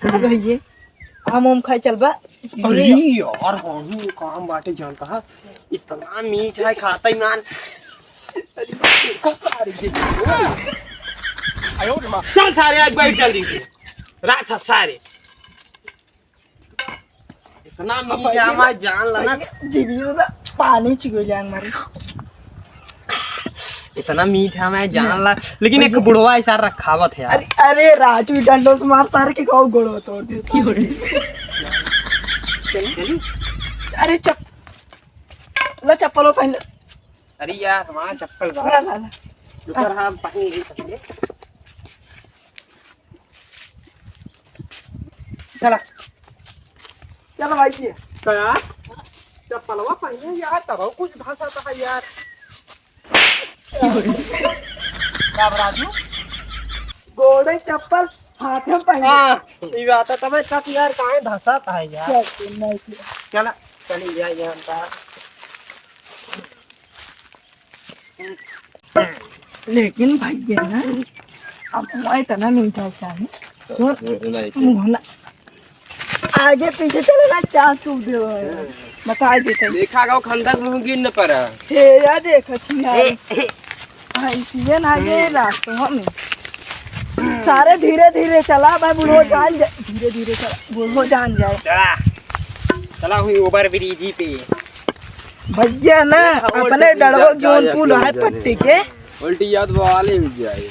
भैया आम उम खाए चल बा। अरे यार हम काम बाटे जानता है इतना मीठ है खाता ही मान। चल सारे आज बैठ जल्दी से राक्षस सारे इतना मीठ है मैं जान लगा जीवी में पानी चिको जान मारे इतना मीठ है मैं जान ला लेकिन एक बुढ़वा ऐसा रखावत है यार। अरे राजू डंडों से मार सारे के खाओ गोड़ो तोड़ दे। अरे ला चप्पलों पहन ले। अरे यार हमारा चप्पल ला ला ला ऊपर हम पहन नहीं सकते। चला चलो भाई जी क्या चप्पल वा पहने यार तब कुछ भाषा था यार। क्या राजू गोड़े चप्पल हाथ में पहन हां ये बात है तब तक यार काहे भाषा था यार। चला चली जाए यहां पर लेकिन भैया ना अब मैं इतना मीठा चाहिए तो ना आगे पीछे चले ना चार चूक दे बता देते देखा गो खंडक में गिर न पड़ा हे या देख यार भाई सीजन आगे रास्ते में सारे धीरे धीरे चला भाई बुढ़ो जान जाए धीरे धीरे चला बुढ़ो जान जाए। चला चला हुई ओवर ब्रिज पे भैया ना अपने डड़ो जोन पुल है पट्टी के उल्टी याद वाले हो जाए।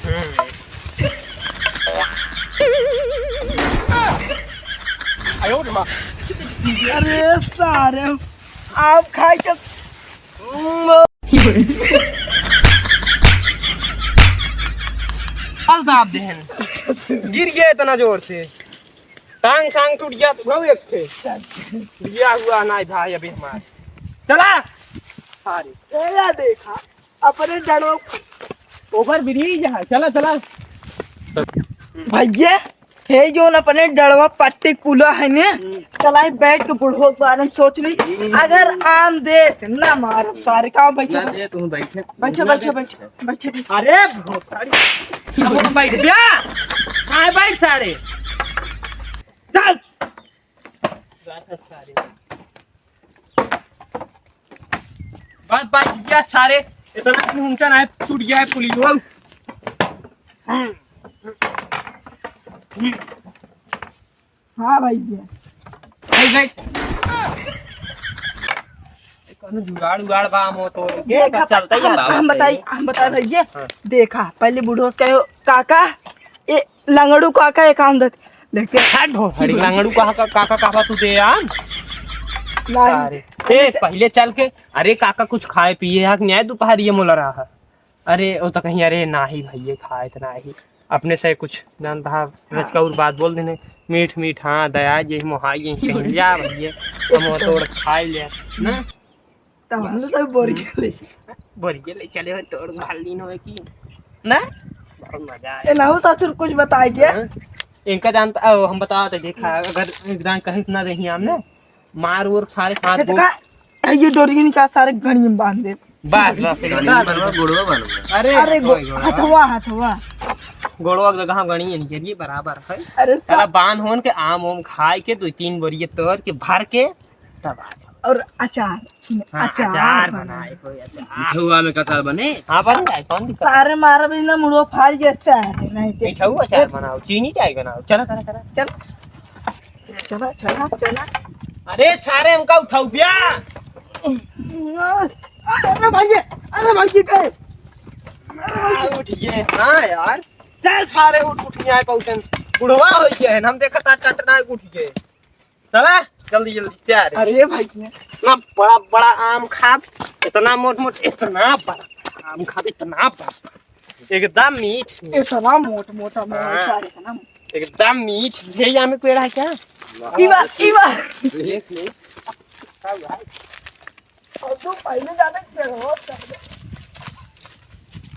अरे सारे आप खाए चल साहब देहन गिर गया इतना जोर से टांग सांग टूट गया तो एक थे लिया हुआ ना भाई अभी हमारे चला सारे या देखा अपने डड़ो ओवर ब्रिज है चला चला भैया हे जो अपने डड़वा पट्टी पुला है ने चलाई बैठ के बुढ़ो के बारे में सोच ली अगर आम दे ना मारो सारे का बैठे दे तू बैठे बैठे बैठे बैठे बैठे अरे बहुत सारी अब बैठ गया कहां बैठ सारे चल सारे बस बैठ गया सारे इतना ऊंचा ना टूट गया है पुलिस वो हाँ भैया जुगाड़ उगाड़ बा मो तो देखा चलता ही हम बताए भैया देखा पहले बूढ़ो से कहो काका ए लंगड़ू काका एक काम दे लेके हट हो हड़ी लंगड़ू काका काका तू दे यार अरे ए पहले चल के अरे काका कुछ खाए पिए हक न्याय दोपहर ये मोला रहा अरे वो तो कहीं अरे ना ही भैया खाए इतना ही अपने से कुछ जानता रचका और बात बोल देने मीठ मीठ हाँ दया यही मोहाई यही कहीं जा भैया हम तोड़ खाए ले ना तब हम सब बोरिए ले चले हो तोड़ भाली न की ना बहुत मजा आया ए नाऊ ससुर कुछ बताए क्या इनका जानता हम बताते देखा अगर एकदम कहीं ना रही हमने मार और सारे हाथ ये डोरी निकाल सारे घड़ी में बांध दे बस गोड़वा बन अरे अरे हथवा गोड़वा की जगह गणी नहीं करिए बराबर है। अरे साला बांध होन के आम ओम खाए के 2-3 बोरिए तोड़ के भर के तब और अचार अचार बनाए कोई अचार हुआ में कचार बने हां बन जाए कौन दिक्कत सारे मारा भी ना मुड़ो फाड़ के अच्छा है नहीं ते मीठा हुआ अचार बनाओ चीनी चाय बनाओ चला करा चल चला चला चला अरे सारे हमका उठाओ बिया अरे भैया कहे उठ गए हां यार चल सारे उठ गए पौसन बुढ़वा हो गए हम देखा टटना उठ गए चला जल्दी जल्दी से आ रहे अरे भैया इतना बड़ा बड़ा आम खा इतना मोट मोट इतना बड़ा आम खा इतना बड़ा एकदम मीठ इतना मोटा ना एकदम मीठ ये यहाँ में पेड़ है क्या इवा देख ले और तो पहले जाने चलो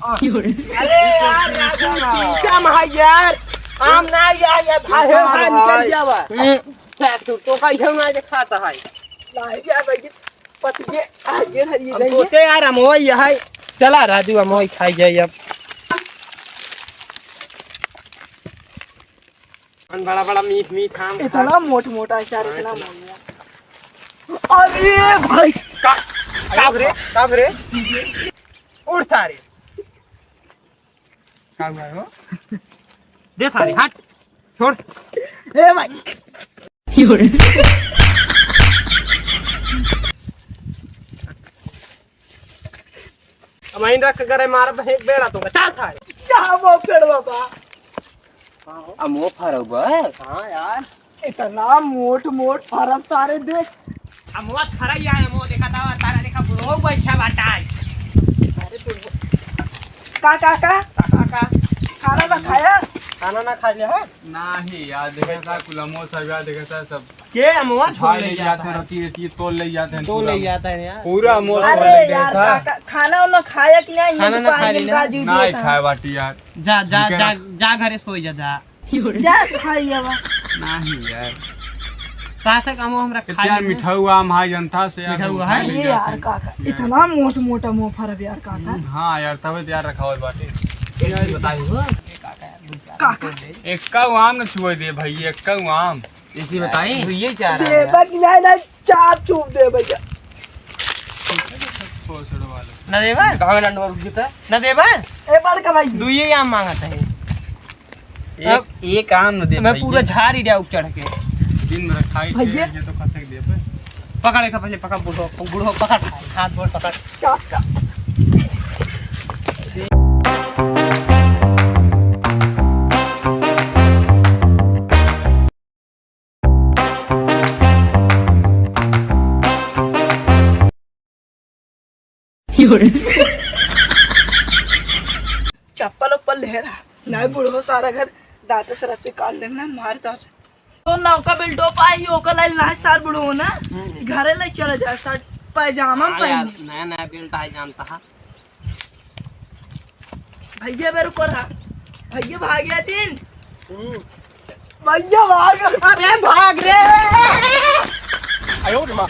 अरे यार राजू क्या महा यार आम ना यार भाई निकल जावा तो का इधर ना खाता है लाई जा भाई पतिए आगे हरी हम सोचे यार हम वही है चला राजू हम वही खाई जाए अब बड़ा बड़ा मीठ मीठ आम खा। इतना मोट मोटा अचार, इतना मोटा। अरे भाई कब रे उड़ सारे क्या हुआ है वो? दे सारे हट छोड़। ए भाई अमाइन रख करे मार एक बेड़ा तो चल खाए। क्या वो पेड़ बाबा, अमो फरब है। हां यार इतना मोट मोट फरम सारे देख। अमो फरई है। अमो देखा था तारा देखा बुरो बैठा बाटा है। अरे तू का खाना ना खाया? खाना ना खा लिया है? नहीं यार, देखा था कुलमो सब यार, देखा था सब के अमो छोड़ ले जाते हैं, रती तोल ले जाते हैं, तो ले जाता है यार पूरा मोल अरे यार काका, खाना उन्हें खाया कि नहीं? खाना ना खा ली ना? नहीं खाए बाटी यार। जा जा जा जा घरे सोई जा जा खाइए बा। नहीं यार, तासे कमो हमरा कितना खाई मीठा हुआ आम है जनता से यार। मीठा हुआ है? ले ये जाते यार हैं। काका, इतना मोट मोटा मुंह फरब यार काका। हाँ यार, तब यार रखा हुआ बाटी। बताइयो काका एक का आम न छुए दे भाई, एक का आम इसी बताई ये चाह रहा है देबा कि नहीं चाप चूप दे भैया। छोड़ वाले ना देबा कहां लंड रुक जीता ना देबा। ए बड़का भाई दुइये आम मांगत है। एक आम न दे मैं पूरा झाड़ ही दिया ऊपर चढ़ के। दिन में खाई भैया। ये तो खसक दे पे। पकड़े का पहले पकड़ बूढ़ो पकड़ हाथ बोल पकड़। चाप का चप्पल उप्पल ले रहा नहीं बुढ़ो सारा घर दांत से रस्सी काट लेना मारता से तो नौका बिल्डो पाई ओकर लाइल ना सार बुढ़ो ना घरे ले चले जा शर्ट पैजामा पहन नया नया बेल्ट है जानता है। भैया मेरे को रहा भैया भाग गया तीन भैया भाग अरे भाग रे। आयो रे मां।